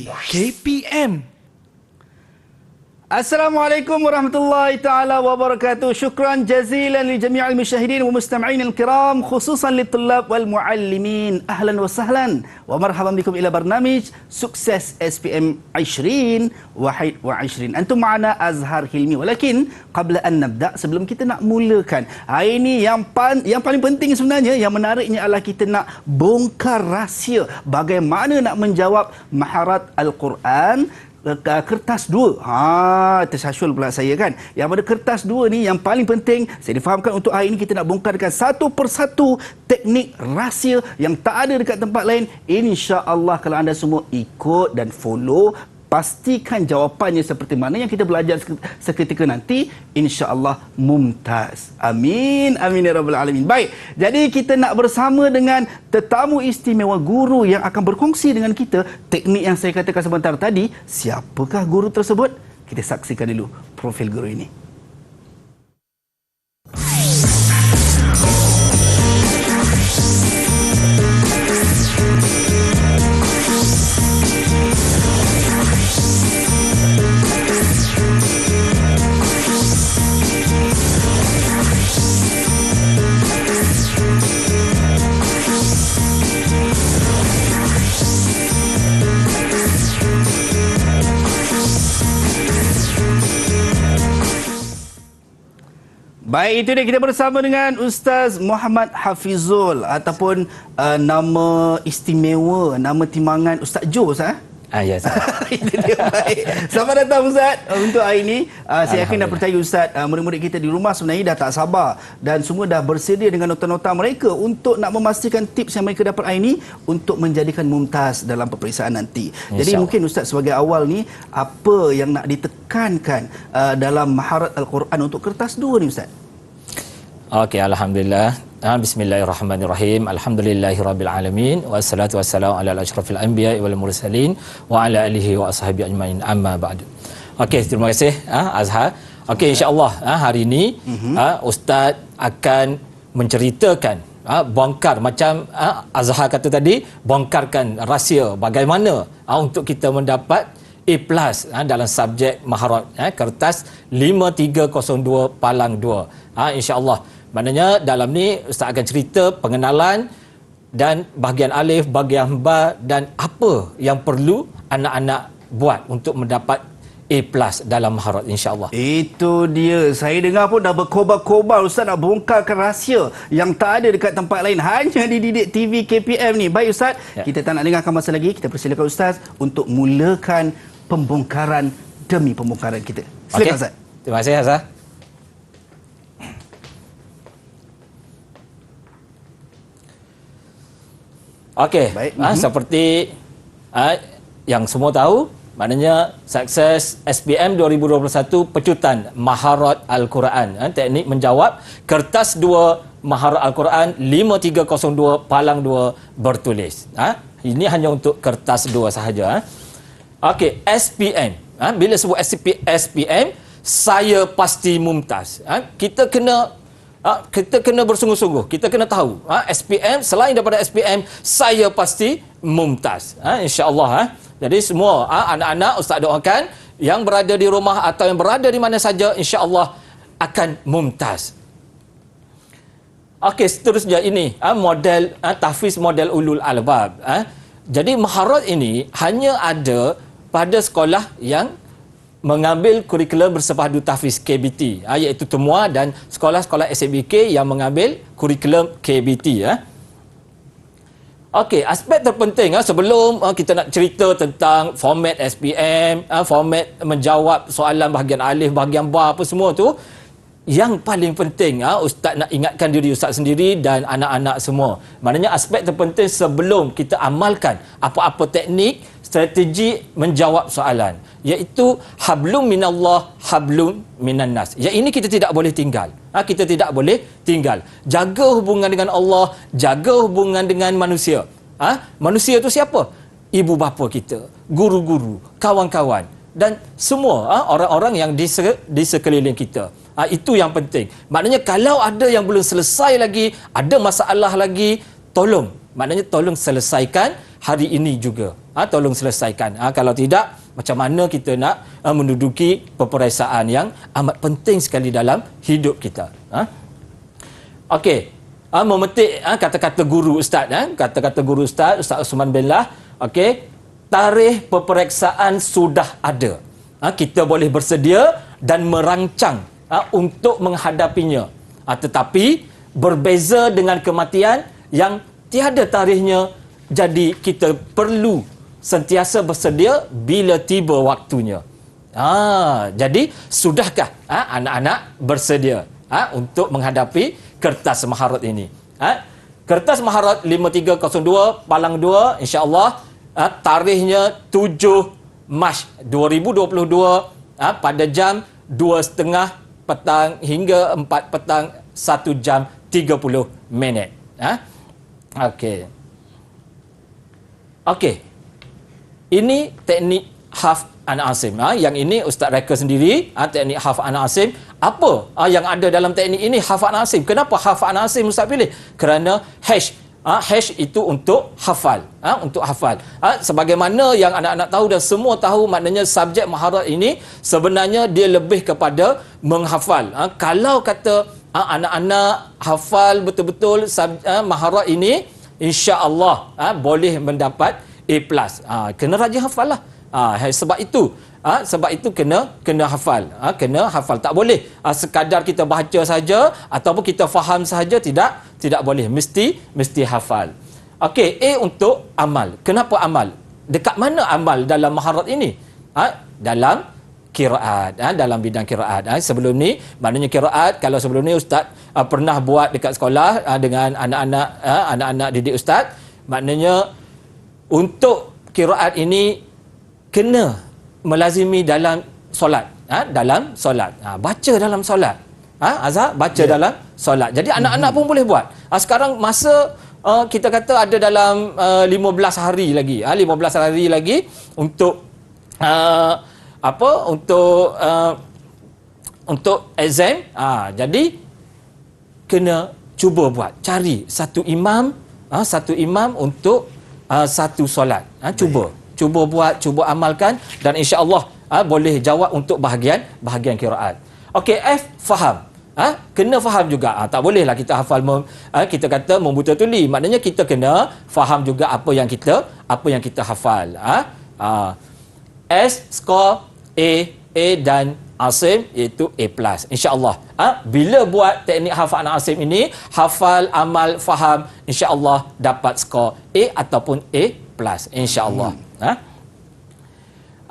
TV KPM. Assalamualaikum warahmatullahi taala wabarakatuh. Syukran jazilan li jami'il musyahidin wa mustami'in al-kiram, khususan li tullab wal muallimin. Ahlan wa sahlan wa marhaban bikum ila barnamij Sukses SPM 20 Wahid wa 20. Antum ma'ana Azhar Hilmi. Walakin qabla an nabda, sebelum kita nak mulakan, hari ini yang paling penting sebenarnya, yang menariknya adalah kita nak bongkar rahsia bagaimana nak menjawab maharat Al-Quran kertas 2. Tersasyul pula saya kan. Yang pada kertas 2 ni yang paling penting saya difahamkan untuk hari ini kita nak bongkarkan satu persatu teknik rahsia yang tak ada dekat tempat lain. Insya-Allah kalau anda semua ikut dan follow, pastikan jawapannya seperti mana yang kita belajar seketika nanti, insya-Allah mumtaz. Amin. Amin ya rabbal alamin. Baik, jadi kita nak bersama dengan tetamu istimewa, guru yang akan berkongsi dengan kita teknik yang saya katakan sebentar tadi. Siapakah guru tersebut? Kita saksikan dulu profil guru ini. Baik, itu dia, kita bersama dengan Ustaz Muhammad Hafizul ataupun nama istimewa, nama timbangan Ustaz Jo, Ustaz? Ya, Ustaz. Itu dia. Baik. Selamat datang Ustaz untuk hari ini. Saya yakin dan percaya Ustaz, murid-murid kita di rumah sebenarnya dah tak sabar dan semua dah bersedia dengan nota-nota mereka untuk nak memastikan tips yang mereka dapat hari ini untuk menjadikan mumtaz dalam peperiksaan nanti. Jadi mungkin Ustaz sebagai awal ni, apa yang nak ditekankan dalam maharat Al-Quran untuk kertas 2 ni Ustaz? Okey, alhamdulillah. Bismillahirrahmanirrahim. Alhamdulillahirabbil alamin wassalatu wassalamu ala asyrafil anbiya'i wal mursalin wa ala alihi wa ashabihi ajmain. Amma ba'du. Okey, terima kasih Azhar. Okey, insya-Allah hari ini Ustaz akan menceritakan, bongkar macam Azhar kata tadi, bongkarkan rahsia bagaimana untuk kita mendapat A+ dalam subjek maharat kertas 5302 palang 2. Insya-Allah. Maknanya dalam ni Ustaz akan cerita pengenalan dan bahagian alif, bahagian ba dan apa yang perlu anak-anak buat untuk mendapat A+ dalam maharat, insya-Allah. Itu dia. Saya dengar pun dah berkobar-kobar Ustaz nak bongkarkan rahsia yang tak ada dekat tempat lain, hanya di Didik TV KPM ni. Baik Ustaz, kita tak nak dengarkan masa lagi. Kita persilakan Ustaz untuk mulakan pembongkaran demi pembongkaran kita. Silakan Ustaz. Terima kasih Azhar. Okey, seperti yang semua tahu, maknanya Sukses SPM 2021 pecutan maharat Al-Quran, teknik menjawab kertas 2 maharat Al-Quran 5302 palang 2 bertulis. Ini hanya untuk kertas 2 sahaja. Okey, SPM. Bila sebut SPM, saya pasti mumtaz. Kita kena bersungguh-sungguh. Kita kena tahu SPM, selain daripada SPM, saya pasti mumtaz. Insya-Allah. Jadi semua anak-anak Ustaz doakan yang berada di rumah atau yang berada di mana saja, insya-Allah akan mumtaz. Okey, seterusnya ini model tahfiz model ulul albab. Jadi maharat ini hanya ada pada sekolah yang mengambil kurikulum bersepadu tahfiz KBT, iaitu Temua dan sekolah-sekolah SMBK yang mengambil kurikulum KBT. Okey, aspek terpenting sebelum kita nak cerita tentang format SPM, format menjawab soalan bahagian alif, bahagian ba, apa semua tu, yang paling penting Ustaz nak ingatkan diri Ustaz sendiri dan anak-anak semua. Maknanya aspek terpenting sebelum kita amalkan apa-apa teknik, strategi menjawab soalan, iaitu hablum minallah, hablum minannas. Yang ini kita tidak boleh tinggal. Kita tidak boleh tinggal. Jaga hubungan dengan Allah, jaga hubungan dengan manusia. Manusia itu siapa? Ibu bapa kita, guru-guru, kawan-kawan dan semua orang-orang yang di sekeliling kita. Itu yang penting. Maknanya kalau ada yang belum selesai lagi, ada masalah lagi, tolong. Maknanya tolong selesaikan hari ini juga. tolong selesaikan. Kalau tidak, macam mana kita nak menduduki peperiksaan yang amat penting sekali dalam hidup kita. Okey. Memetik kata-kata guru ustaz, kata-kata guru Ustaz Osman Billah. Okey, tarikh peperiksaan sudah ada. Kita boleh bersedia dan merancang untuk menghadapinya. Tetapi berbeza dengan kematian yang tiada tarikhnya, jadi kita perlu sentiasa bersedia bila tiba waktunya. Jadi sudahkah anak-anak bersedia untuk menghadapi kertas maharat ini? Kertas maharat 5302 Palang 2, insya-Allah tarikhnya 7 Mac 2022 pada jam 2.30 petang hingga 4 petang 1 jam 30 minit. Okey. Okey. Ini teknik hafz Anak Asim. Yang ini Ustaz reka sendiri, teknik hafz Anak Asim. Apa yang ada dalam teknik ini hafz Anak Asim? Kenapa hafz Anak Asim Ustaz pilih? Kerana hash. Hash itu untuk hafal. Untuk hafal. Sebagaimana yang anak-anak tahu dan semua tahu, maknanya subjek maharat ini sebenarnya dia lebih kepada menghafal. Kalau kata anak-anak hafal betul-betul maharat ini, insya-Allah boleh mendapat A+. Kena rajin hafal lah. Sebab itu kena hafal. Kena hafal. Tak boleh sekadar kita baca saja ataupun kita faham saja, tidak boleh. Mesti hafal. Okey, A untuk amal. Kenapa amal? Dekat mana amal dalam maharat ini? Dalam qiraat, dalam bidang qiraat. Sebelum ni, maknanya qiraat, kalau sebelum ni Ustaz pernah buat dekat sekolah dengan anak-anak didik Ustaz, maknanya untuk qiraat ini kena melazimi dalam solat. Dalam solat. Baca dalam solat. Azhar, baca dalam solat. Jadi anak-anak pun boleh buat. Sekarang masa kita kata ada dalam 15 hari lagi. 15 hari lagi untuk untuk exam. Jadi kena cuba buat. Cari satu imam untuk satu solat. Cuba buat, cuba amalkan, dan insya-Allah boleh jawab untuk bahagian qiraat. Okey, F, faham. Kena faham juga. Tak bolehlah kita hafal kita kata membuta tuli. Maknanya kita kena faham juga apa yang kita hafal. S, skor A dan Asim iaitu A+. Insya-Allah. Bila buat teknik hafal Anak Asim ini, hafal, amal, faham, insya-Allah dapat skor A ataupun A+. Insya-Allah.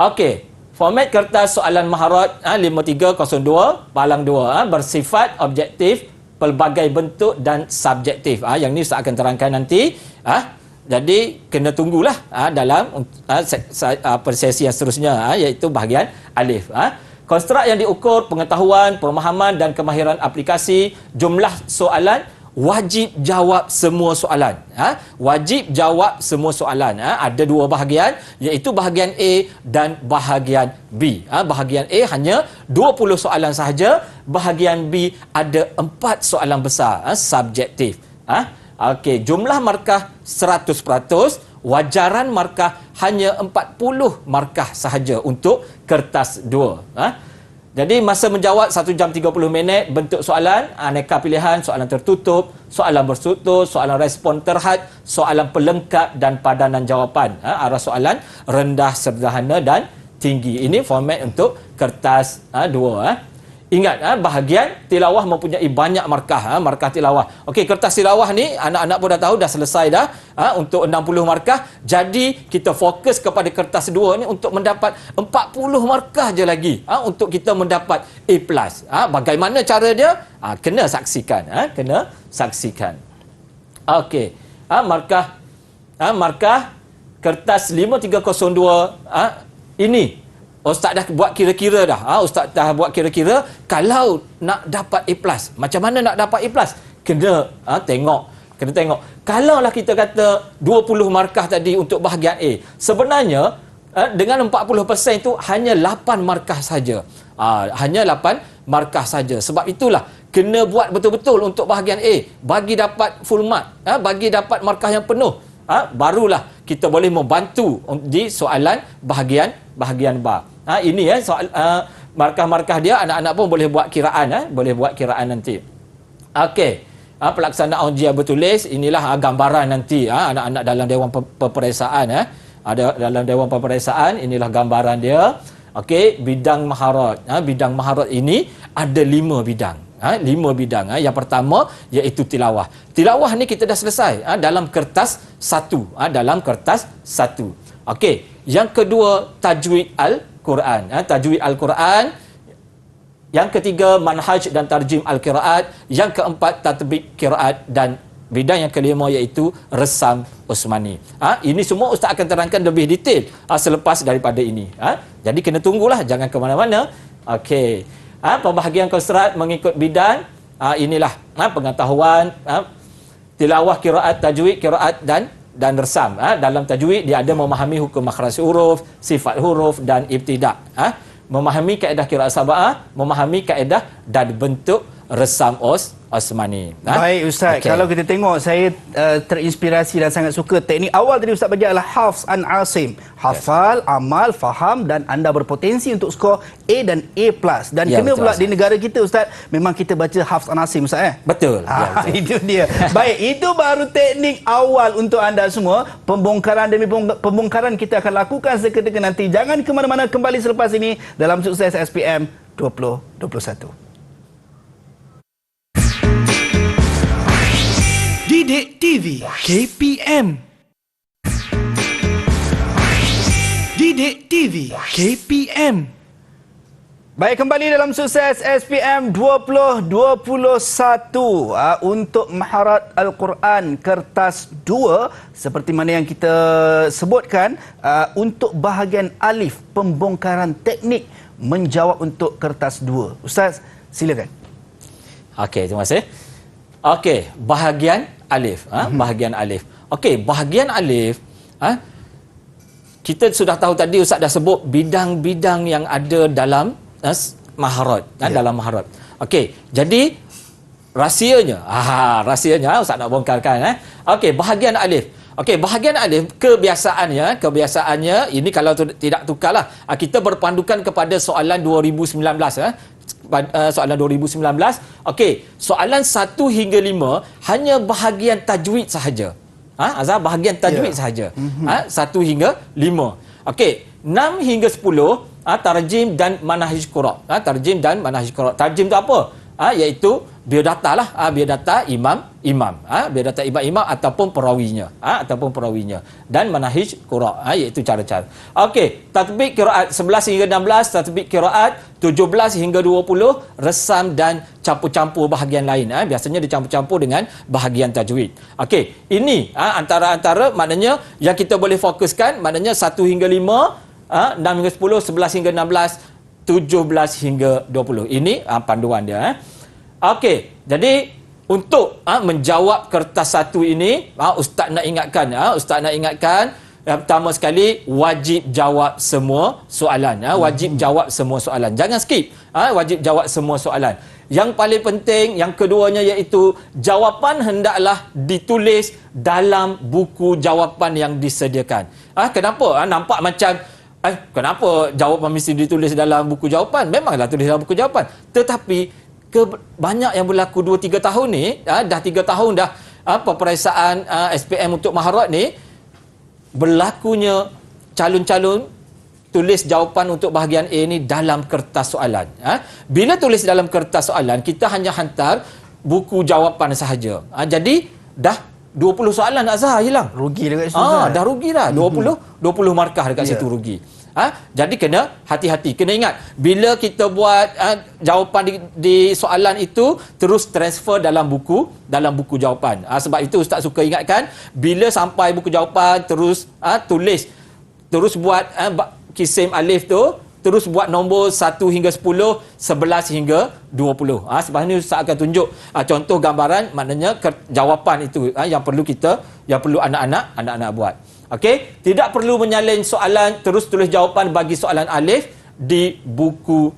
Okey, format kertas soalan maharat 5302 Palang 2 bersifat objektif, pelbagai bentuk dan subjektif. Yang ni Ustaz akan terangkan nanti. Jadi kena tunggulah dalam sesi yang seterusnya, iaitu bahagian alif. Konstruk yang diukur pengetahuan, pemahaman dan kemahiran aplikasi. Jumlah soalan, wajib jawab semua soalan. Wajib jawab semua soalan. Ada dua bahagian, iaitu bahagian A dan bahagian B. Bahagian A hanya 20 soalan sahaja. Bahagian B ada 4 soalan besar, subjektif. Okey, jumlah markah 100%, wajaran markah hanya 40 markah sahaja untuk kertas 2. Jadi masa menjawab 1 jam 30 minit. Bentuk soalan, aneka pilihan, soalan tertutup, soalan bersutur, soalan respon terhad, soalan pelengkap dan padanan jawapan. Arah soalan rendah, sederhana dan tinggi. Ini format untuk kertas 2. Ingat, bahagian tilawah mempunyai banyak markah. Markah tilawah. Okey, kertas tilawah ni anak-anak pun dah tahu, dah selesai dah. Untuk 60 markah. Jadi kita fokus kepada kertas 2 ni untuk mendapat 40 markah je lagi. Untuk kita mendapat A+. Bagaimana cara dia? Kena saksikan. Kena saksikan. Okey. Markah kertas 5302 ini Ustaz dah buat kira-kira dah. Ustaz dah buat kira-kira kalau nak dapat A+. Macam mana nak dapat A+? Kena tengok. Kalau lah kita kata 20 markah tadi untuk bahagian A, sebenarnya dengan 40% itu hanya 8 markah saja. Hanya 8 markah saja. Sebab itulah kena buat betul-betul untuk bahagian A bagi dapat full mark, bagi dapat markah yang penuh. Barulah kita boleh membantu di soalan bahagian ba. Ini soal markah-markah dia, anak-anak pun boleh buat kiraan, boleh buat kiraan nanti. Okey. Pelaksanaan ujian bertulis, inilah gambaran nanti anak-anak dalam dewan peperiksaan. Ada dalam dewan peperiksaan, inilah gambaran dia. Okey, bidang maharat. Bidang maharat ini ada 5 bidang. 5 bidang. Yang pertama iaitu tilawah. Tilawah ni kita dah selesai dalam kertas 1. Dalam kertas 1. Okey, yang kedua tajwid al-Quran. Tajwid al-Quran. Yang ketiga manhaj dan tarjim al-qiraat. Yang keempat tatbik qiraat, dan bidang yang kelima iaitu resam Osmani. Ini semua ustaz akan terangkan lebih detail selepas daripada ini. Jadi kena tunggulah, jangan ke mana-mana. Okey. Pembahagian konstrat mengikut bidang, inilah pengetahuan tilawah, qiraat, tajwid, qiraat dan resam. Dalam tajwid dia ada memahami hukum makhraj huruf, sifat huruf dan ibtida'. Memahami kaedah qiraat sab'ah, memahami kaedah dan bentuk resam Osmani. Baik Ustaz, kalau kita tengok, saya terinspirasi dan sangat suka teknik awal tadi Ustaz bagi adalah hafz an Asim. Hafal, amal, faham, dan anda berpotensi untuk skor A dan A+. Dan kena pula di negara kita Ustaz, memang kita baca hafz an Asim Ustaz. Betul. Betul. Itu dia. Baik, itu baru teknik awal untuk anda semua. Pembongkaran demi pembongkaran kita akan lakukan seketika nanti. Jangan ke mana-mana, kembali selepas ini dalam Sukses SPM 2021. Didik TV KPM. Didik TV KPM. Baik, kembali dalam Sukses SPM 2021 untuk Maharat Al-Quran kertas 2, seperti mana yang kita sebutkan, untuk bahagian alif, pembongkaran teknik menjawab untuk kertas 2. Ustaz, silakan. Okey, terima kasih. Okey, bahagian alif. Bahagian alif. Okey, bahagian alif, kita sudah tahu tadi, Ustaz dah sebut bidang-bidang yang ada dalam maharat. Dalam maharat. Okey, jadi rahsianya. Rahsianya Ustaz nak bongkarkan. Okey, bahagian alif. Okey, bahagian alif, kebiasaannya ini kalau tidak tukarlah. Kita berpandukan kepada soalan 2019. Soalan 2019. Okey, soalan 1 hingga 5 hanya bahagian tajwid sahaja. Azhar, bahagian tajwid sahaja. 1 hingga 5. Okey, 6 hingga 10 tarjim dan manhaj qira'. Tarjim dan manhaj qira'. Tarjim tu apa? Iaitu biodata lah. Biodata imam. Biodata imam ataupun perawinya. Dan manhaj qira', iaitu cara-cara. Okey, tatbik qiraat 11 hingga 16, tatbik qiraat 17 hingga 20, resam dan campur-campur bahagian lain. Biasanya dicampur-campur dengan bahagian tajwid. Okey, ini antara maknanya yang kita boleh fokuskan, maknanya 1 hingga 5, 6 hingga 10, 11 hingga 16, 17 hingga 20. Ini panduan dia. Okey, jadi untuk menjawab kertas 1 ini, Ustaz nak ingatkan, yang pertama sekali, wajib jawab semua soalan. Wajib jawab semua soalan. Jangan skip. Wajib jawab semua soalan. Yang paling penting, yang keduanya iaitu jawapan hendaklah ditulis dalam buku jawapan yang disediakan. Kenapa? Nampak macam kenapa jawapan mesti ditulis dalam buku jawapan? Memanglah tulis dalam buku jawapan. Tetapi banyak yang berlaku 2-3 tahun ni, dah 3 tahun dah peperiksaan SPM untuk maharat ni, berlakunya calon-calon tulis jawapan untuk bahagian A ni dalam kertas soalan. Bila tulis dalam kertas soalan, kita hanya hantar buku jawapan sahaja. Jadi dah 20 soalan Azhar hilang. Rugi dekat situ. Dah rugi dah. 20 markah dekat situ rugi. Jadi kena hati-hati. Kena ingat, bila kita buat jawapan di soalan itu, terus transfer dalam buku jawapan. Sebab itu Ustaz suka ingatkan, bila sampai buku jawapan, terus tulis, terus buat kisim alif tu, terus buat nombor 1 hingga 10, 11 hingga 20. Sebab ini Ustaz akan tunjuk contoh gambaran, maknanya jawapan itu yang perlu anak-anak buat. Okey, tidak perlu menyalin soalan, terus tulis jawapan bagi soalan alif di buku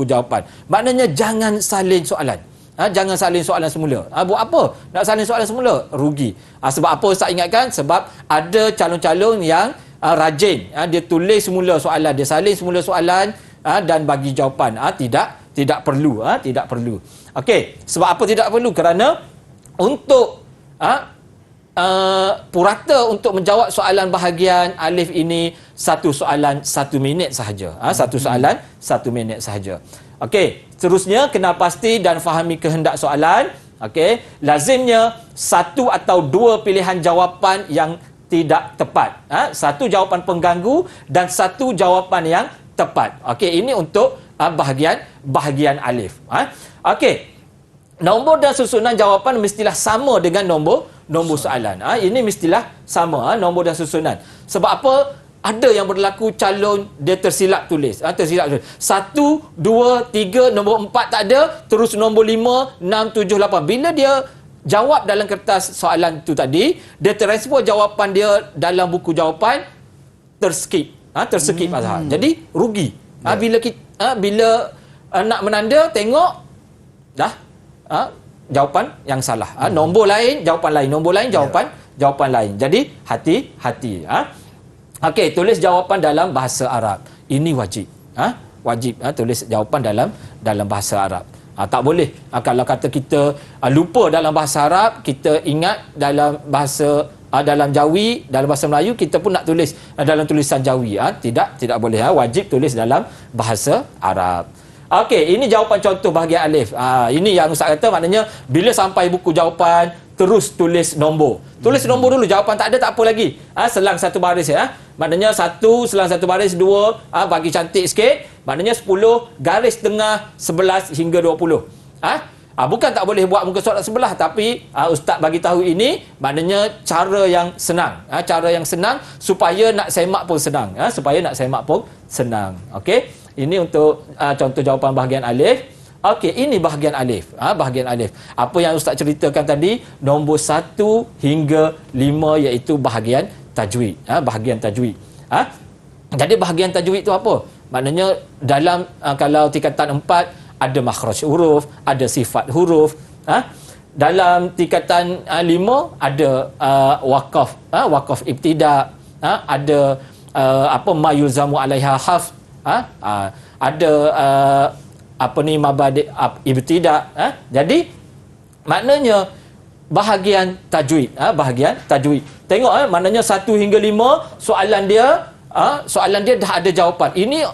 jawapan. Maknanya jangan salin soalan. Jangan salin soalan semula. Buat apa nak salin soalan semula? Rugi. Sebab apa Ustaz ingatkan? Sebab ada calon-calon yang rajin. Dia tulis semula soalan, dia salin semula soalan dan bagi jawapan. Tidak perlu. Tidak perlu. Okey, sebab apa tidak perlu? Kerana untuk purata untuk menjawab soalan bahagian alif ini, satu soalan 1 minit sahaja. Satu soalan 1 minit sahaja. Okey, seterusnya kena pasti dan fahami kehendak soalan. Okey, lazimnya satu atau dua pilihan jawapan yang tidak tepat. Satu jawapan pengganggu dan satu jawapan yang tepat. Okey, ini untuk bahagian alif. Okey. Nombor dan susunan jawapan mestilah sama dengan nombor soalan. Ini mestilah sama, nombor dan susunan. Sebab apa? Ada yang berlaku calon dia tersilap tulis. 1, 2, 3, nombor 4 tak ada, terus nombor 5, 6, 7, 8. Bila dia jawab dalam kertas soalan tu tadi, dia terrespon jawapan dia dalam buku jawapan, terskip. Terskip Azhar. Jadi rugi. Bila nak menanda, tengok dah jawapan yang salah. Nombor lain, jawapan lain. Nombor lain, jawapan lain. Jadi hati-hati. Okey, tulis jawapan dalam bahasa Arab. Ini wajib. Wajib tulis jawapan dalam bahasa Arab. Tak boleh kalau kata kita lupa dalam bahasa Arab, kita ingat dalam bahasa dalam Jawi, dalam bahasa Melayu, kita pun nak tulis dalam tulisan Jawi. Tidak boleh. Wajib tulis dalam bahasa Arab. Okey, ini jawapan contoh bahagian alif. Ini yang Ustaz kata, maknanya bila sampai buku jawapan, terus tulis nombor. Tulis nombor dulu, jawapan tak ada tak apa lagi. Selang satu baris ya. Maknanya 1 selang satu baris, 2 bagi cantik sikit. Maknanya 10 garis tengah 11 hingga 20. Bukan tak boleh buat muka surat sebelah, tapi Ustaz bagi tahu ini maknanya cara yang senang. Cara yang senang supaya nak semak pun senang. Okey. Ini untuk contoh jawapan bahagian alif. Okey, ini bahagian alif. Bahagian alif. Apa yang Ustaz ceritakan tadi, nombor 1 hingga 5 iaitu bahagian tajwid. Bahagian tajwid. Jadi bahagian tajwid itu apa? Maknanya dalam kalau tingkatan 4 ada makhraj huruf, ada sifat huruf. Dalam tingkatan 5 ada waqaf ibtida, ada ma yulzamu alaiha hafz, ada mabadi ibtida. Jadi maknanya bahagian tajwid. Tengok maknanya 1 hingga 5 soalan dia dah ada jawapan. Ini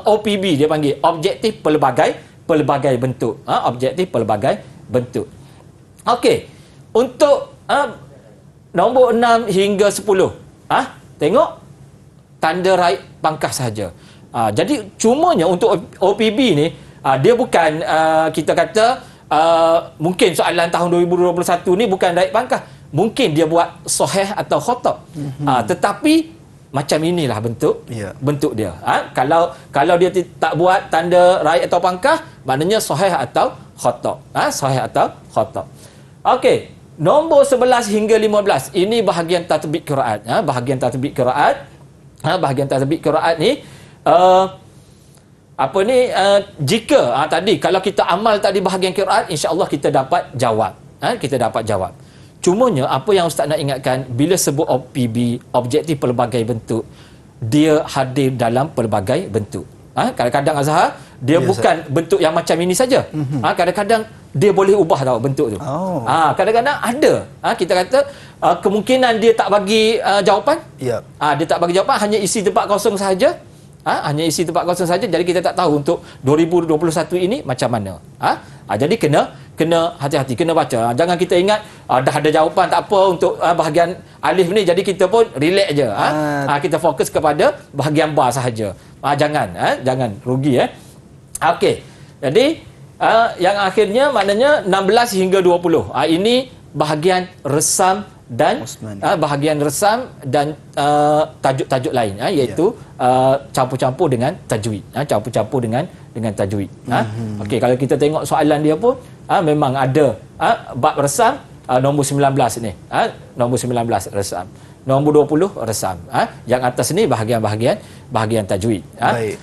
OPB dia panggil, objektif pelbagai bentuk. Objektif pelbagai bentuk. Okey. Untuk nombor 6 hingga 10. Tengok tanda raih pangkah sahaja. Jadi cumanya untuk OPB ni dia bukan kita kata mungkin soalan tahun 2021 ni bukan raih pangkah. Mungkin dia buat sahih atau khata'. Tetapi macam inilah bentuk dia. Kalau dia tak buat tanda raih atau pangkah, maknanya sahih atau khata'. Sahih atau khata'. Okey, nombor 11 hingga 15 ini bahagian tatbik qiraat. Bahagian tatbik qiraat. Bahagian tatbik qiraat ni jika tadi kalau kita amal tadi bahagian qiraat, insya-Allah kita dapat jawab. Kita dapat jawab. Cumanya apa yang Ustaz nak ingatkan, bila sebut OPB, objektif pelbagai bentuk, dia hadir dalam pelbagai bentuk. Kadang-kadang Azhar dia bukan bentuk yang macam ini saja. Kadang-kadang dia boleh ubah tahu bentuk tu. Kadang-kadang ada. Kita kata kemungkinan dia tak bagi jawapan. Dia tak bagi jawapan, hanya isi tempat kosong sahaja. Hanya isi tempat kosong saja. Jadi kita tak tahu untuk 2021 ini macam mana. Jadi kena hati-hati, kena baca. Jangan kita ingat dah ada jawapan, tak apa untuk bahagian alif ni, jadi kita pun relax je. Kita fokus kepada bahagian ba sahaja. Jangan rugi. Okey. Jadi yang akhirnya maknanya 16 hingga 20. Ini bahagian resam dan bahagian resam dan tajuk-tajuk lain, iaitu campur-campur dengan tajwid. Campur-campur dengan tajwid. Okey, kalau kita tengok soalan dia pun memang ada bab resam, nombor 19 ni. Nombor 19 resam. Nombor 20 resam. Yang atas ni bahagian tajwid. Baik.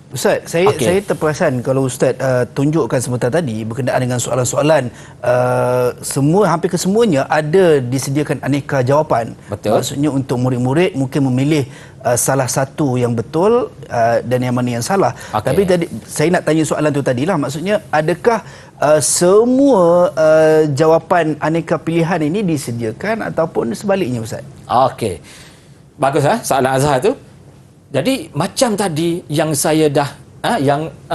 Ustaz, saya terperasan kalau Ustaz tunjukkan sebentar tadi berkenaan dengan soalan-soalan, hampir kesemuanya ada disediakan aneka jawapan. Betul. Maksudnya untuk murid-murid mungkin memilih salah satu yang betul dan yang mana yang salah. Tapi tadi saya nak tanya soalan tu tadilah, maksudnya adakah semua jawapan aneka pilihan ini disediakan ataupun sebaliknya, Ustaz? Okey. Bagus soalan Azhar tu. Jadi macam tadi yang saya dah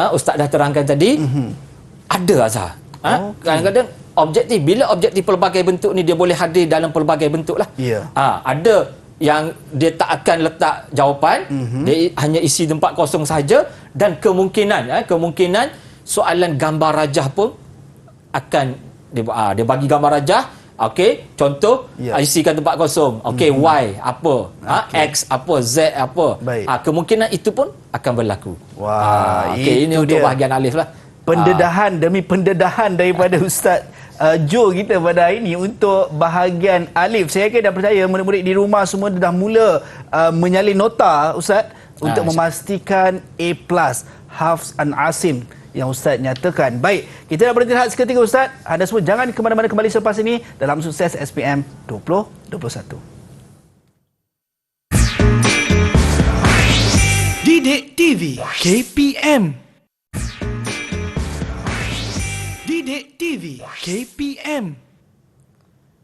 Ustaz dah terangkan tadi, ada Azhar. Kadang-kadang objektif, bila objektif pelbagai bentuk ni dia boleh hadir dalam pelbagai bentuk lah. Yeah. Ada yang dia tak akan letak jawapan, dia hanya isi tempat kosong saja, dan kemungkinan soalan gambar rajah pun akan dia bagi gambar rajah. Okey, contoh isikan tempat kosong. Okey, Y apa? X apa? Z apa? Kemungkinan itu pun akan berlaku. Wah, okey, ini untuk bahagian alif lah. Pendedahan demi pendedahan daripada Ustaz Jo kita pada hari ini untuk bahagian alif. Saya dah percaya murid-murid di rumah semua dah mula menyalin nota, Ustaz, untuk memastikan A+, Hafs an Asim yang Ustaz nyatakan. Baik, kita dah berhenti seketika, Ustaz. Anda semua jangan ke mana-mana kembali selepas ini dalam Sukses SPM 2021. Didik TV KPM. Didik TV KPM.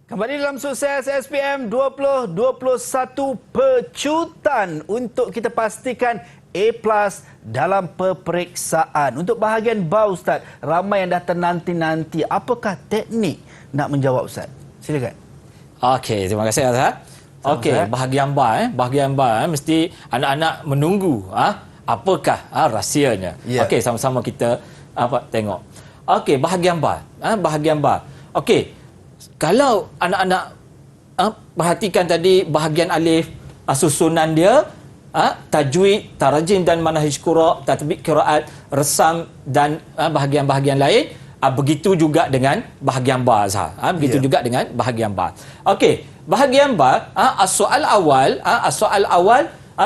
Kembali dalam Sukses SPM 2021, pecutan untuk kita pastikan A+ dalam peperiksaan. Untuk bahagian ba, Ustaz, ramai yang dah ternanti-nanti. Apakah teknik nak menjawab, Ustaz? Silakan. Okey, terima kasih Azhar. Okey, bahagian ba bahagian ba mesti anak-anak menunggu apakah rahsianya. Okey, sama-sama kita tengok. Okey, bahagian ba. Bahagian ba. Okey. Kalau anak-anak perhatikan tadi bahagian alif, susunan dia, tajwid, tarjim dan manhaj qira', tatbiq qiraat, resam dan bahagian-bahagian lain. Begitu juga dengan bahagian ba, Azhar. Begitu juga dengan bahagian ba. Okey, bahagian ba, soal awal,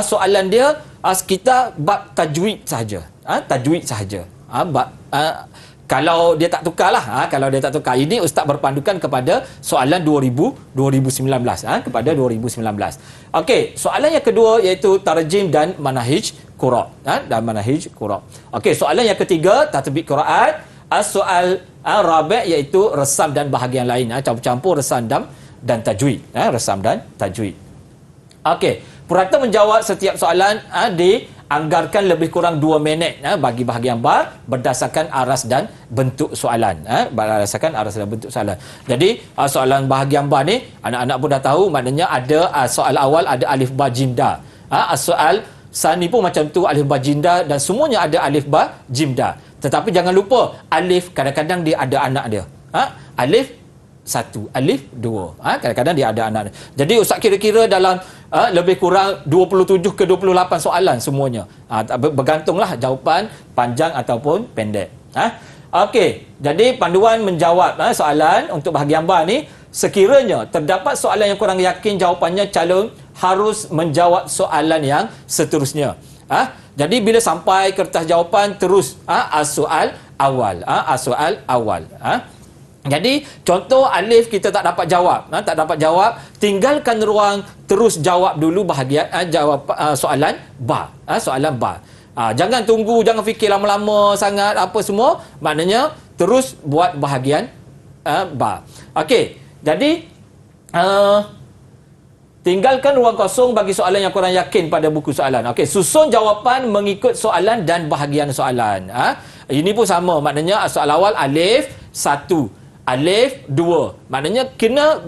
soalan dia kita bab tajwid sahaja. Tajwid sahaja. Kalau dia tak tukarlah, kalau dia tak tukar. Ini Ustaz berpandukan kepada soalan 2019, kepada 2019. Okey, soalan yang kedua iaitu tarjim dan manhaj qira', dan manhaj qira'. Okey, soalan yang ketiga tatbiq qiraat, soal rabi' iaitu resam dan bahagian lain, campur-campur resam dan tajwid, resam dan tajwid. Okey, purata menjawab setiap soalan dianggarkan lebih kurang 2 minit bagi bahagian ba berdasarkan aras dan bentuk soalan. Berdasarkan aras dan bentuk soalan. Jadi soalan bahagian ba ni anak-anak pun dah tahu, maknanya ada soal awal ada alif ba jim da. Soal sani pun macam tu, alif ba jim da, dan semuanya ada alif ba jim da. Tetapi jangan lupa alif kadang-kadang dia ada anak dia. Alif 1, alif 2. Kadang-kadang dia ada anak. Jadi Ustaz kira-kira dalam lebih kurang 27 ke 28 soalan semuanya. Bergantunglah jawapan panjang ataupun pendek. Okey, jadi panduan menjawab soalan untuk bahagian ba ni, sekiranya terdapat soalan yang kurang yakin jawapannya, calon harus menjawab soalan yang seterusnya. Jadi bila sampai kertas jawapan terus soal awal. Soal awal. Jadi contoh alif kita tak dapat jawab, tinggalkan ruang, terus jawab dulu bahagian jawab soalan ba. Soalan ba. Jangan tunggu, jangan fikir lama-lama sangat apa semua, maknanya terus buat bahagian ba. Okey. Jadi tinggalkan ruang kosong bagi soalan yang kurang yakin pada buku soalan. Okey, susun jawapan mengikut soalan dan bahagian soalan. Ini pun sama, maknanya soal awal alif 1, alif 2. Maknanya kena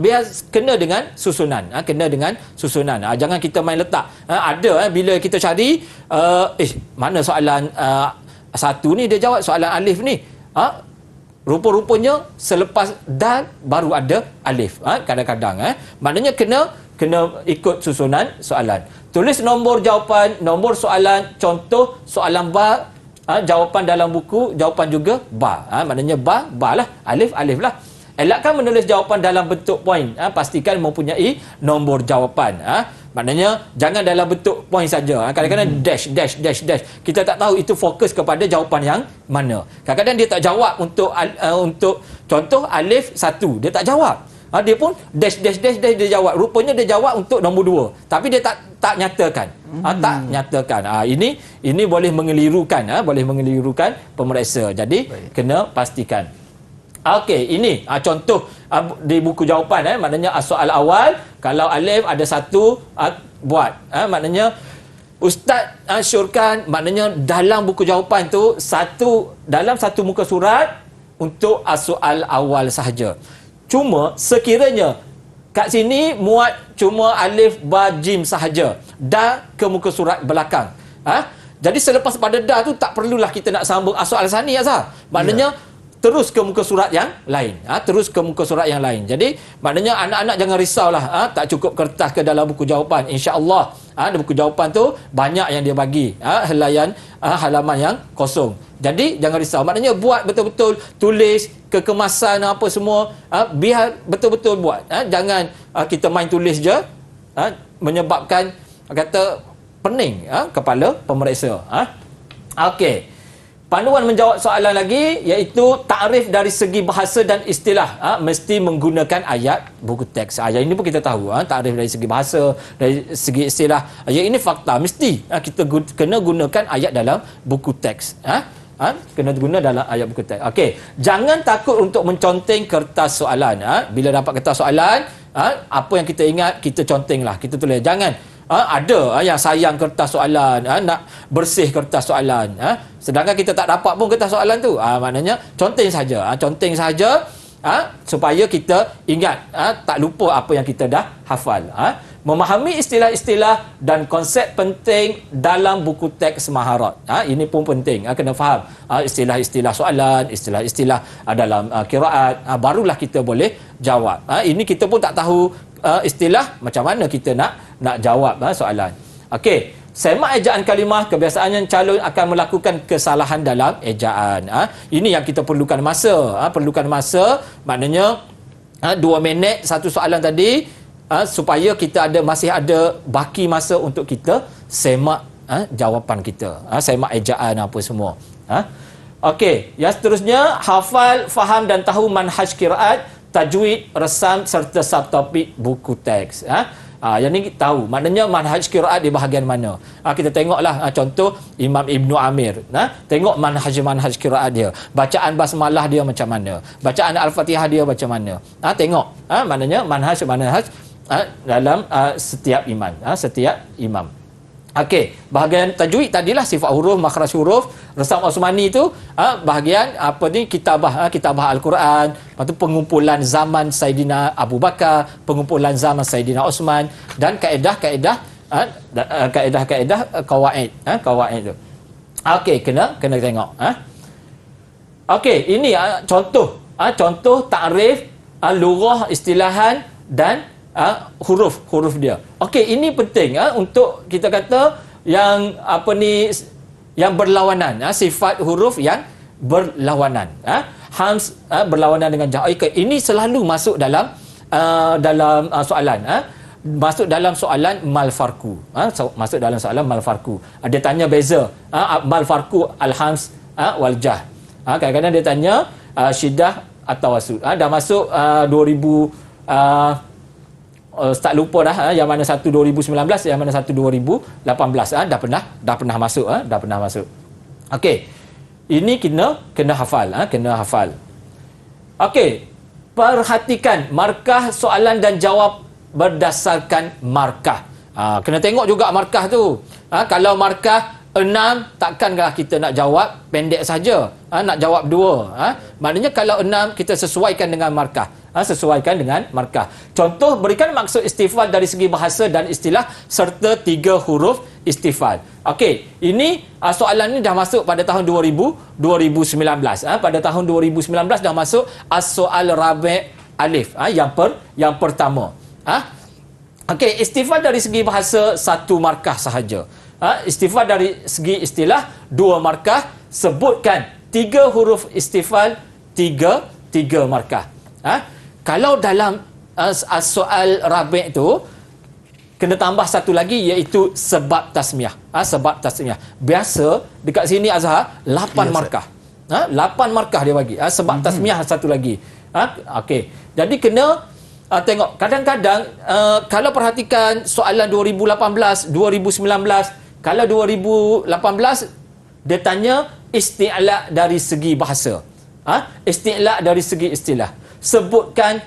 dengan susunan. Kena dengan susunan. Jangan kita main letak. Ada bila kita cari mana soalan 1 ni dia jawab soalan alif ni. Rupa-rupanya selepas dal baru ada alif. Kadang-kadang maknanya kena ikut susunan soalan. Tulis nombor jawapan, nombor soalan, contoh soalan ba, jawapan dalam buku, jawapan juga ba. Maknanya ba lah, alif lah. Elakkan menulis jawapan dalam bentuk poin. Pastikan mempunyai nombor jawapan. Maknanya jangan dalam bentuk point saja. Kadang-kadang dash dash dash dash. Kita tak tahu itu fokus kepada jawapan yang mana. Kadang-kadang dia tak jawab untuk contoh alif 1, dia tak jawab. Dia pun dash dash dash dash dia jawab. Rupanya dia jawab untuk nombor 2. Tapi dia tak nyatakan. Tak nyatakan. Ini boleh mengelirukan, boleh mengelirukan pemeriksa. Jadi kena pastikan. Okey, ini contoh di buku jawapan, maknanya soal awal kalau alif ada 1, buat. Maknanya Ustaz syorkan, maknanya dalam buku jawapan tu dalam satu muka surat untuk soal awal sahaja. Cuma sekiranya kat sini muat cuma alif ba jim sahaja, dah ke muka surat belakang. Jadi selepas pada dah tu tak perlulah kita nak sambung soal sani Azhar. Maknanya terus ke muka surat yang lain. Terus ke muka surat yang lain. Jadi maknanya anak-anak jangan risaulah. Tak cukup kertas ke dalam buku jawapan. InsyaAllah di buku jawapan tu banyak yang dia bagi. Helaian halaman yang kosong. Jadi jangan risau. Maknanya buat betul-betul, tulis kekemasan apa semua. Biar betul-betul buat. Jangan kita main tulis je. Menyebabkan kata pening kepala pemeriksa. Okey. Panduan menjawab soalan lagi iaitu takrif dari segi bahasa dan istilah. Mesti menggunakan ayat buku teks. Ayat ini pun kita tahu. Takrif dari segi bahasa, dari segi istilah. Ayat ini fakta. Mesti kita kena gunakan ayat dalam buku teks. Kena guna dalam ayat buku teks. Okey. Jangan takut untuk menconteng kertas soalan. Bila dapat kertas soalan, apa yang kita ingat, kita contenglah. Kita tulis. Jangan ada yang sayang kertas soalan, nak bersih kertas soalan, sedangkan kita tak dapat pun kertas soalan tu. Maknanya conteng saja, supaya kita ingat, tak lupa apa yang kita dah hafal. Memahami istilah-istilah dan konsep penting dalam buku teks maharat. Ini pun penting, kena faham istilah-istilah soalan, istilah-istilah dalam qiraat, barulah kita boleh jawab. Ini kita pun tak tahu istilah, macam mana kita nak jawab soalan. Okey, semak ejaan kalimah. Kebiasaannya calon akan melakukan kesalahan dalam ejaan. Ini yang kita perlukan masa. Perlukan masa, maknanya 2 minit satu soalan tadi, supaya kita masih ada baki masa untuk kita semak jawapan kita, semak ejaan apa semua. Okey, yang seterusnya, hafal, faham dan tahu manhaj qiraat, tajwid, resam serta subtopik buku teks. Yang ni kita tahu, maknanya manhaj qiraat di bahagian mana. Kita tengoklah contoh Imam Ibnu Amir. Tengok manhaj qiraat dia. Bacaan basmalah dia macam mana. Bacaan Al-Fatihah dia macam mana. Tengok. Maknanya manhaj dalam setiap imam. Okey, bahagian tajwid tadilah sifat huruf, makhraj huruf. Resam Osmani tu bahagian kitabah Al-Quran, lepas tu pengumpulan zaman Saidina Abu Bakar, pengumpulan zaman Saidina Osman, dan kaedah-kaedah qawaid tu. Okey, kena tengok. Okey, ini contoh takrif lughah, istilahan dan huruf dia. Okey, ini penting untuk kita kata yang yang berlawanan, sifat huruf yang berlawanan. Hams berlawanan dengan jah. Okay, ini selalu masuk dalam soalan. Masuk dalam soalan mal farku. Masuk dalam soalan mal farku. Dia tanya beza mal farku al-hams wal jah. Kadang-kadang dia tanya syiddah atau wasud. Dah masuk 2000 tak lupa dah yang mana 1 2019, yang mana 1 2018 dah pernah masuk. Okey, ini kena hafal. Okey, perhatikan markah soalan dan jawab berdasarkan markah. Kena tengok juga markah tu. Kalau markah 6, takkanlah kita nak jawab pendek saja, nak jawab 2. Maknanya kalau 6 kita sesuaikan dengan markah. Contoh, berikan maksud istifal dari segi bahasa dan istilah serta 3 huruf istifal. Okey, ini soalan ni dah masuk pada tahun 2019. Pada tahun 2019 dah masuk as-soal rabi' alif, yang pertama. Okey, istifal dari segi bahasa 1 markah sahaja. Istifal dari segi istilah 2 markah. Sebutkan 3 huruf istifal, 3 markah. Kalau dalam soal rabi' tu kena tambah satu lagi iaitu sebab tasmiah. Sebab tasmiah. Biasa dekat sini Azhar 8 markah. 8 markah dia bagi. Sebab tasmiah satu lagi. Okey. Jadi kena tengok. Kadang-kadang kalau perhatikan soalan 2018, 2019, kalau 2018 dia tanya isti'la dari segi bahasa. Isti'la dari segi istilah. Sebutkan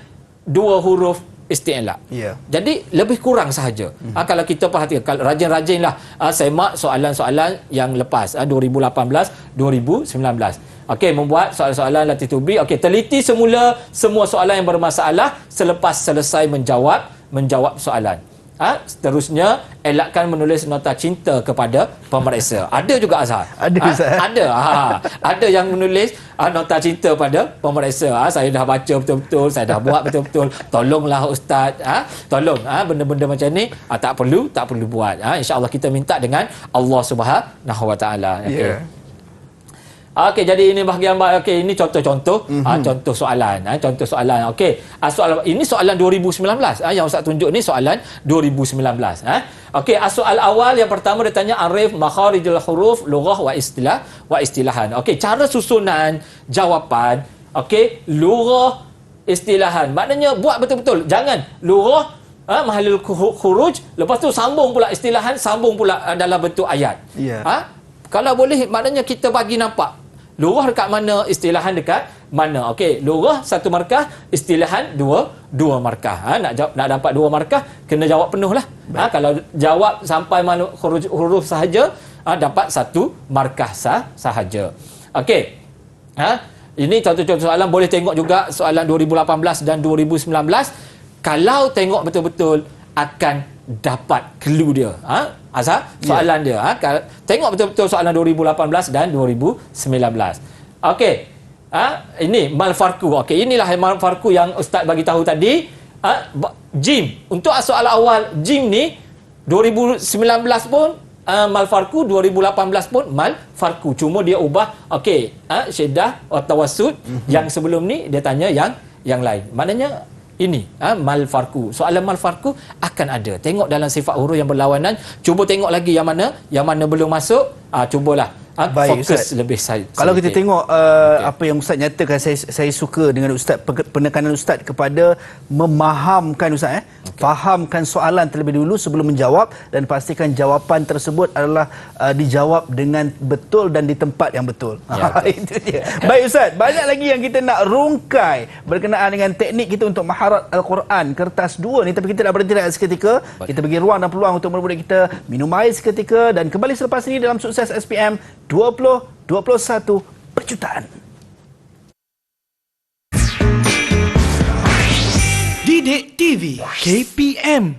2 huruf isti'la. Jadi lebih kurang sahaja. Kalau kita perhatikan, kalau rajin-rajinlah semak soalan-soalan yang lepas 2018, 2019. Okey, membuat soalan-soalan latih tubi. Okey, teliti semula semua soalan yang bermasalah selepas selesai menjawab soalan. Seterusnya, elakkan menulis nota cinta kepada pemeriksa. Ada juga Azhar. Ada Ustaz. Ada. Ada yang menulis nota cinta pada pemeriksa. Saya dah baca betul-betul, saya dah buat betul-betul. Tolonglah Ustaz. Tolong benda-benda macam ni tak perlu buat. InsyaAllah kita minta dengan Allah Subhanahu Wa Taala. Okey. Okey, jadi ini bahagian okey, ini contoh-contoh contoh soalan. Contoh soalan. Okey. Soalan ini soalan 2019. Yang Ustaz tunjuk ni soalan 2019. Okey, soal awal yang pertama dia tanya arif makharijul huruf lughah wa istilahan. Okey, cara susunan jawapan. Okey, lughah istilahan. Maknanya buat betul-betul. Jangan lughah mahallul khuruj, lepas tu sambung pula istilahan, sambung pula dalam bentuk ayat. Kalau boleh, maknanya kita bagi nampak lughah dekat mana, istilahan dekat mana. Okey, lughah 1 markah, istilahan 2 markah. Nak dapat 2 markah, kena jawab penuh lah. Kalau jawab sampai huruf sahaja, dapat 1 markah sahaja. Okey. Ini contoh-contoh soalan. Boleh tengok juga soalan 2018 dan 2019. Kalau tengok betul-betul, akan dapat clue dia. Azhar, soalan dia. Tengok betul-betul soalan 2018 dan 2019. Okey. Ini mal farku. Okey, inilah mal farku yang Ustaz bagi tahu tadi. Jim. Untuk soalan awal jim ni 2019 pun mal farku, 2018 pun mal farku. Cuma dia ubah syeddah atau tawassut. Yang sebelum ni dia tanya yang lain. Maknanya ini mal farku. Soalan mal farku akan ada. Tengok dalam sifat huruf yang berlawanan. Cuba tengok lagi yang mana belum masuk. Cubalah Baik, fokus Ustaz. lebih Kalau kita tengok apa yang Ustaz nyatakan, saya suka dengan Ustaz, penekanan Ustaz kepada memahamkan Ustaz, fahamkan soalan terlebih dulu sebelum menjawab dan pastikan jawapan tersebut adalah dijawab dengan betul dan di tempat yang betul. Itu dia. Baik Ustaz, banyak lagi yang kita nak rungkai berkenaan dengan teknik kita untuk maharat Al-Quran kertas 2 ni, tapi kita dah berhenti seketika. Kita bagi ruang dan peluang untuk murid-murid kita minum air seketika dan kembali selepas ini dalam Sukses SPM 2021 perjutaan. Didik TV KPM.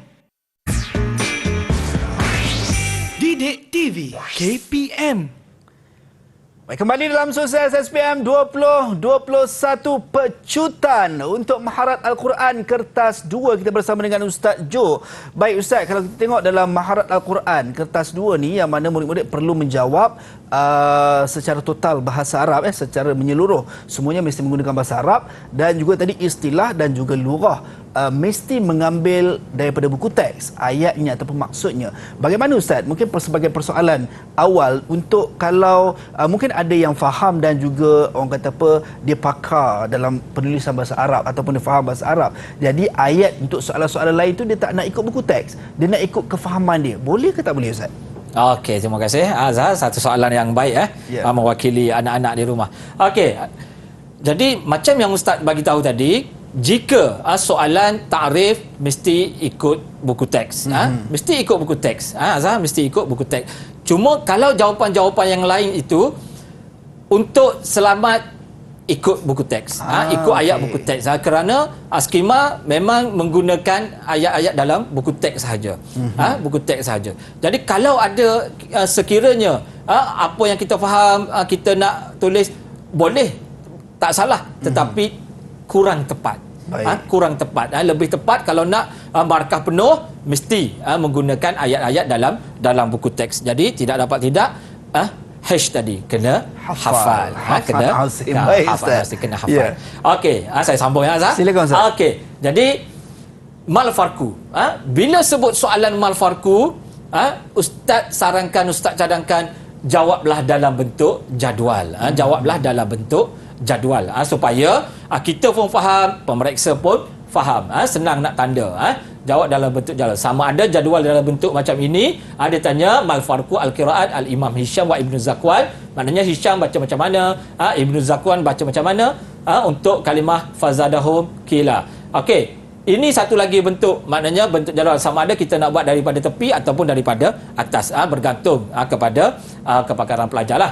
Didik TV KPM. Baik, kembali dalam Sukses SPM 2021 pecutan untuk maharat Al-Quran kertas 2. Kita bersama dengan Ustaz Jo. Baik Ustaz, kalau kita tengok dalam maharat Al-Quran kertas 2 ni, yang mana murid-murid perlu menjawab secara total bahasa Arab, secara menyeluruh. Semuanya mesti menggunakan bahasa Arab, dan juga tadi istilah dan juga lughah mesti mengambil daripada buku teks ayatnya ataupun maksudnya. Bagaimana Ustaz? Mungkin sebagai persoalan awal untuk kalau mungkin ada yang faham dan juga orang kata apa, dia pakar dalam penulisan bahasa Arab ataupun dia faham bahasa Arab. Jadi ayat untuk soalan-soalan lain tu dia tak nak ikut buku teks. Dia nak ikut kefahaman dia. Boleh ke tak boleh Ustaz? Okey, terima kasih Azhar. Satu soalan yang baik mewakili anak-anak di rumah. Okey. Jadi macam yang Ustaz bagi tahu tadi, jika soalan ta'rif mesti ikut buku teks. Mesti ikut buku teks. Azhar mesti ikut buku teks. Cuma kalau jawapan-jawapan yang lain itu untuk selamat ikut buku teks. Ikut ayat buku teks. Kerana skema memang menggunakan ayat-ayat dalam buku teks sahaja. Buku teks sahaja. Jadi kalau ada sekiranya apa yang kita faham kita nak tulis, boleh, tak salah, tetapi kurang tepat. Kurang tepat. Lebih tepat kalau nak markah penuh mesti menggunakan ayat-ayat dalam buku teks. Jadi tidak dapat tidak hash tadi kena hafal. Kena hafal. Kena hafal. Okey, saya sambung ya Azhar. Silakan Ustaz. Okey. Jadi mal farku. Bila sebut soalan mal farku, ustaz sarankan, ustaz cadangkan jawablah dalam bentuk jadual. Jawablah dalam bentuk jadual supaya kita pun faham, pemeriksa pun faham. Senang nak tanda. Jawab dalam bentuk jadual. Sama ada jadual dalam bentuk macam ini, ada tanya mal farqu al-qiraat al-Imam Hisham wa Ibnu Zakwan, maknanya Hisham baca macam mana, Ibnu Zakwan baca macam mana untuk kalimah fazadahum kila. Okey, ini satu lagi bentuk, maknanya bentuk jadual. Sama ada kita nak buat daripada tepi ataupun daripada atas, bergantung kepada kepakaran pelajar lah.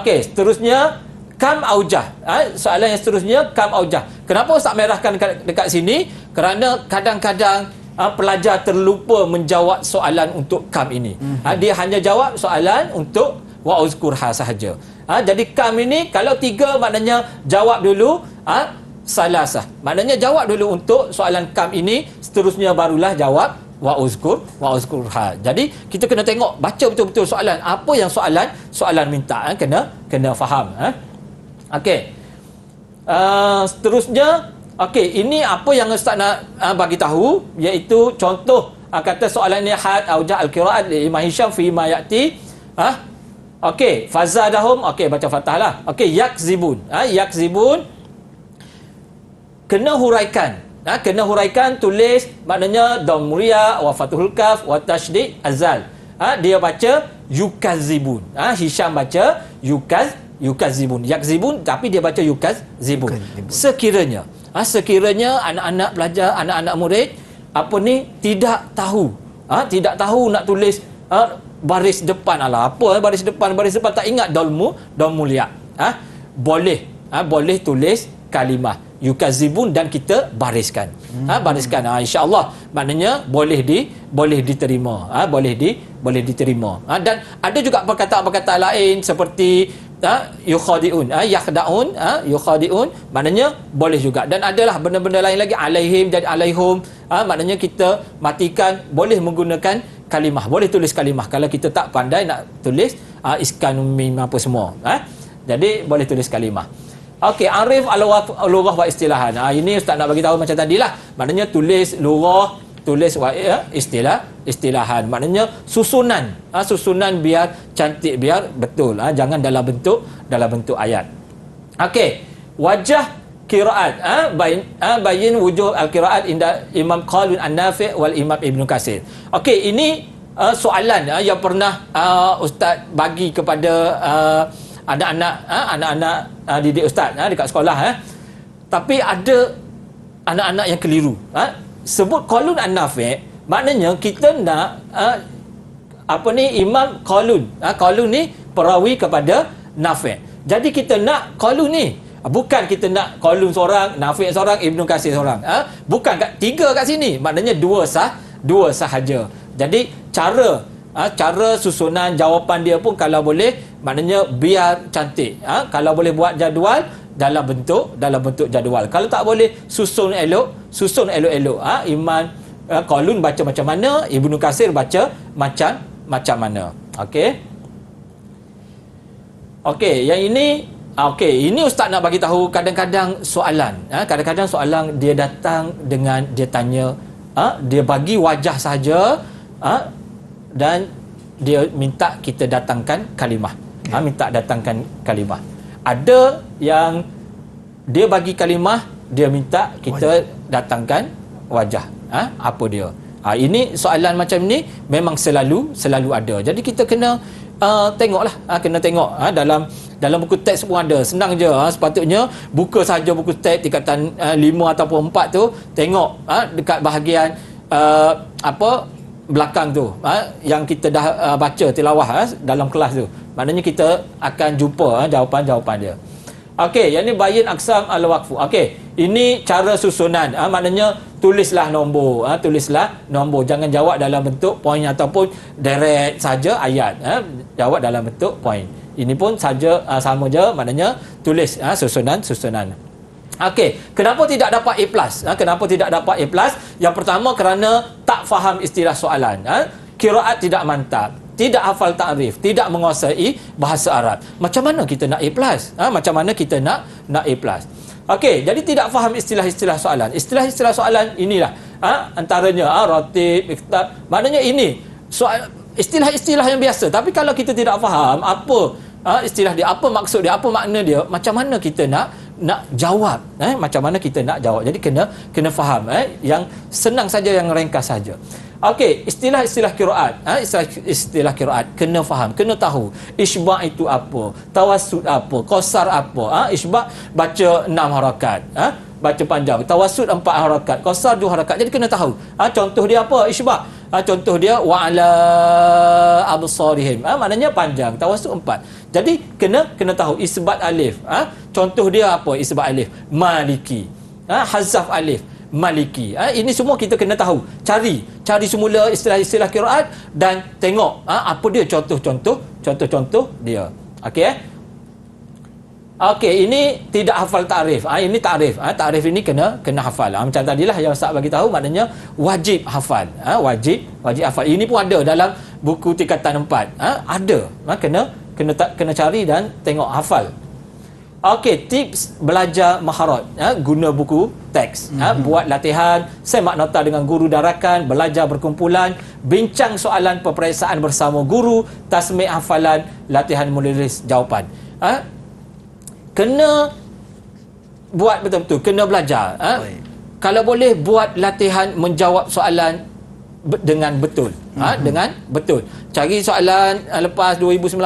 Okey, seterusnya kam aujah. Soalan yang seterusnya kam aujah. Kenapa Ustaz merahkan dekat sini? Kerana kadang-kadang pelajar terlupa menjawab soalan untuk kam ini. Dia hanya jawab soalan untuk wa uzkurha sahaja. Jadi kam ini kalau 3 maknanya jawab dulu salasah. Maknanya jawab dulu untuk soalan kam ini, seterusnya barulah jawab wa uzkurha. Jadi kita kena tengok, baca betul-betul soalan. Apa yang soalan minta, kena faham. Okey. Seterusnya, okey, ini apa yang Ustaz nak bagi tahu, iaitu contoh kata soalan ni had aujah al-qiraat li Imam Hisham fi ma yati. Okey, fazadahum, okey baca fathah lah. Okey, yakzibun. Yakzibun kena huraikan. Kena huraikan, tulis maknanya dhammur ya wa fathul kaf wa tasydid azal. Dia baca yukazibun. Hisham baca yukazibun. Yakzibun tapi dia baca yukazibun. Sekiranya anak-anak pelajar, anak-anak murid tidak tahu nak tulis baris depan. Apa baris depan tak ingat dhammul ya. Boleh tulis kalimah yukazibun dan kita bariskan. Bariskan, insya-Allah maknanya boleh diterima. Boleh diterima. Dan ada juga perkataan-perkataan lain seperti yukhadiun, yakhda'un, yukhadiun, maknanya boleh juga. Dan adalah benda-benda lain lagi, alaihim dan alaihum, maknanya kita matikan, boleh menggunakan kalimah, boleh tulis kalimah kalau kita tak pandai nak tulis iskanun mim apa semua. Jadi boleh tulis kalimah. Okey, arif al-lughah wa istilahan. Ini Ustaz nak bagi tahu macam tadilah. Maknanya tulis lughah, tulis istilahan. Maknanya susunan. Susunan biar cantik, biar betul. Jangan dalam bentuk ayat. Okey, wajah qiraat. Bayin wujuh al-qiraat inda Imam Qalun An-Nafi' wal Imam Ibnu Katsir. Okey, ini soalan yang pernah Ustaz bagi kepada anak-anak didik Ustaz dekat sekolah. Tapi ada anak-anak yang keliru. Sebut Qalun An-Nafi', maknanya kita nak Imam Qalun. Qalun ni perawi kepada Nafi'. Jadi kita nak Qalun ni, bukan kita nak Qalun seorang, Nafi' seorang, Ibnu Katsir seorang. Bukan 3 kat sini, maknanya 2 sahaja. Jadi cara susunan jawapan dia pun kalau boleh, maknanya biar cantik. Kalau boleh buat jadual dalam bentuk jadual. Kalau tak boleh, susun elok-elok. Imam Qalun baca macam mana, Ibnu Katsir baca macam mana. Okey, yang ini ini Ustaz nak bagi tahu kadang-kadang soalan. Kadang-kadang soalan dia datang dengan dia tanya, dia bagi wajah saja, dan dia minta kita datangkan kalimah. Minta datangkan kalimah. Ada yang dia bagi kalimah, dia minta kita datangkan wajah. Apa dia? Ini soalan macam ni memang selalu ada. Jadi kita kena tengoklah, kena tengok dalam buku teks pun ada. Senang je. Sepatutnya buka saja buku teks tingkatan 5 ataupun 4 tu, tengok dekat bahagian belakang tu, yang kita dah baca tilawah dalam kelas tu, maknanya kita akan jumpa jawapan-jawapan dia. Okey, yang ni bayin aqsam al-waqfu. Okey, ini cara susunan. Maknanya tulislah nombor, jangan jawab dalam bentuk poin ataupun direct saja ayat. Jawab dalam bentuk poin. Ini pun saja sama je, maknanya tulis susunan. Okey, kenapa tidak dapat A+? Kenapa tidak dapat A+? Yang pertama kerana tak faham istilah soalan. Qiraat tidak mantap, tidak hafal ta'rif, tidak menguasai bahasa Arab. Macam mana kita nak A+? Macam mana kita nak A+? Okey, jadi tidak faham istilah-istilah soalan. Istilah-istilah soalan inilah antaranya ratib, iktab. Maknanya ini soal istilah-istilah yang biasa. Tapi kalau kita tidak faham apa istilah dia, apa maksud dia, apa makna dia, macam mana kita nak jawab? Macam mana kita nak jawab? Jadi kena faham. Yang senang saja, yang ringkas saja. Okey, istilah-istilah qiraat, istilah qiraat kena faham, kena tahu. Isba' itu apa? Tawassut apa? Qasar apa? Isba' baca 6 harakat, baca panjang. Tawassut 4 harakat, qasar 2 harakat. Jadi kena tahu. Contoh dia apa? Isba'. Contoh dia wa ala absarihim. Maknanya panjang. Tawassut 4. Jadi kena tahu isbat alif. Contoh dia apa? Isbat alif. Maliki. Hazaf alif. Maliki. Ini semua kita kena tahu. Cari semula istilah-istilah qiraat dan tengok apa dia contoh dia. Okey. Okey, ini tidak hafal takrif. Ini takrif. Takrif ini kena hafal. Macam tadilah yang Ustaz bagi tahu, maknanya wajib hafal. Wajib hafal. Ini pun ada dalam buku tingkatan 4. Ada. Kena cari dan tengok hafal. Okey, tips belajar maharat. Guna buku teks. Buat latihan, semak nota dengan guru darakan, belajar berkumpulan, bincang soalan peperiksaan bersama guru, tasmik hafalan, latihan menulis jawapan. Kena buat betul-betul, kena belajar. Kalau boleh buat latihan menjawab soalan dengan betul. Dengan betul. Cari soalan lepas 2019,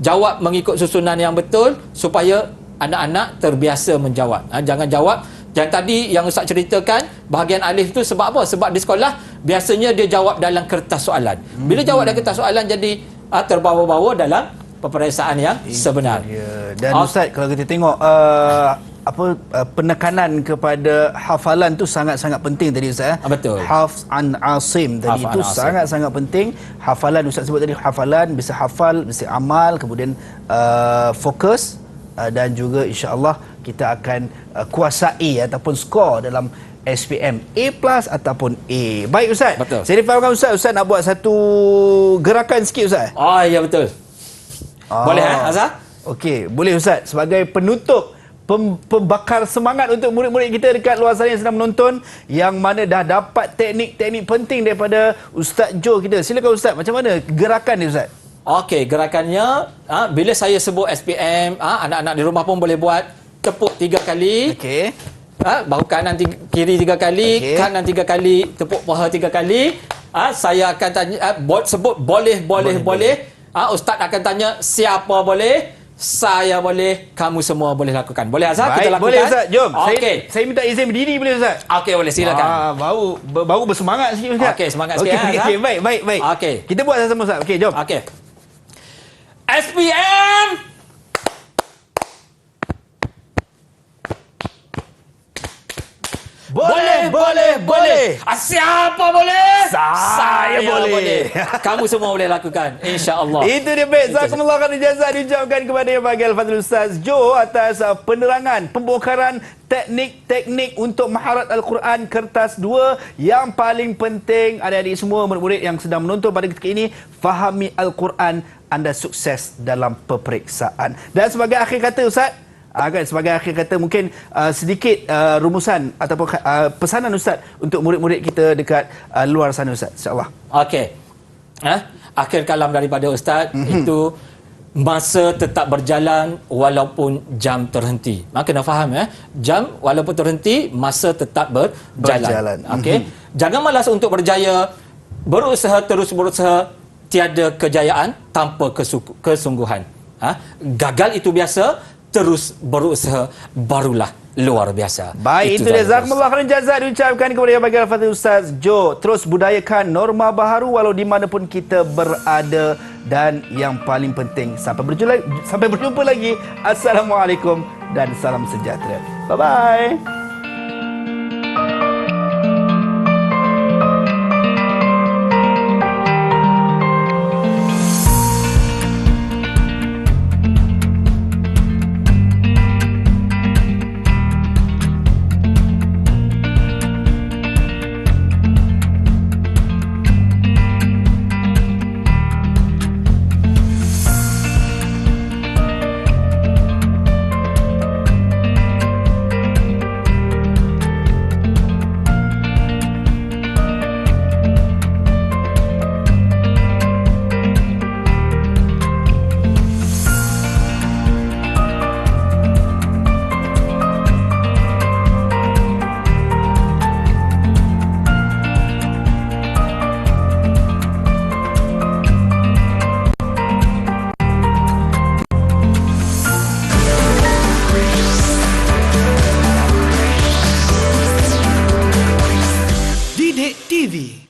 jawab mengikut susunan yang betul supaya anak-anak terbiasa menjawab. Jangan jawab yang tadi yang Ustaz ceritakan, bahagian alif tu sebab apa? Sebab di sekolah biasanya dia jawab dalam kertas soalan. Bila jawab dalam kertas soalan, jadi terbawa-bawa dalam peperiksaan yang sebenar. Dan Ustaz, kalau kita tengok penekanan kepada hafalan tu sangat-sangat penting tadi Ustaz. Betul. Hafz an Asim tadi itu sangat-sangat penting. Hafalan Ustaz sebut tadi, hafalan bisa hafal, bisa amal, kemudian fokus, dan juga insya-Allah kita akan kuasai ataupun skor dalam SPM A+ ataupun A. Baik Ustaz. Betul. Saya difahamkan Ustaz nak buat satu gerakan sikit Ustaz. Ya betul. Boleh Azhar? Okey, boleh Ustaz. Sebagai penutup, pembakar semangat untuk murid-murid kita dekat luar sana yang sedang menonton, yang mana dah dapat teknik-teknik penting daripada Ustaz Jo kita. Silakan Ustaz, macam mana gerakan ni Ustaz? Okey, gerakannya bila saya sebut SPM, anak-anak di rumah pun boleh buat. Tepuk 3 kali. Okey. Bahu kanan kiri 3 kali, kanan 3 kali, tepuk paha 3 kali. Saya akan tanya, sebut boleh. Ustaz akan tanya siapa boleh, saya boleh, kamu semua boleh lakukan. Boleh Azhar? Kita lakukan. Boleh Ustaz, jom. Okey. Saya minta izin berdiri boleh Ustaz? Okey, boleh, silakan. Baru bersemangat sikit Ustaz. Okey, semangat sikit Azhar. Okey, baik. Okey. Kita buat sama-sama Ustaz. Okey, jom. Okey. SPM. Boleh. Siapa boleh? Saya boleh. Kamu semua boleh lakukan, insya-Allah. Itu dia baik. Jazakumullah khairan jazaa diucapkan kepada Yang Bagil Fadil Ustaz Jo atas penerangan, pembongkaran teknik-teknik untuk maharat Al-Quran kertas 2. Yang paling penting, adik-adik semua, murid-murid yang sedang menonton pada ketika ini, fahami Al-Quran, anda sukses dalam peperiksaan. Dan sebagai akhir kata Ustaz, sebagai akhir kata mungkin sedikit rumusan ataupun pesanan Ustaz untuk murid-murid kita dekat luar sana Ustaz, insya-Allah. Okey. Akhir kalam daripada Ustaz itu, masa tetap berjalan walaupun jam terhenti. Kena faham jam walaupun terhenti, masa tetap berjalan. Okey. Jangan malas untuk berjaya. Terus berusaha. Tiada kejayaan tanpa kesungguhan. Gagal itu biasa, terus berusaha barulah luar biasa. Baik, itu dia. Jazakumullah khairan jazaa diucapkan kepada Yang Bagil Fadil Ustaz Jo. Terus budayakan norma baharu walau di mana pun kita berada, dan yang paling penting, sampai berjumpa lagi. Assalamualaikum dan salam sejahtera. Bye bye.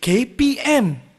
KPM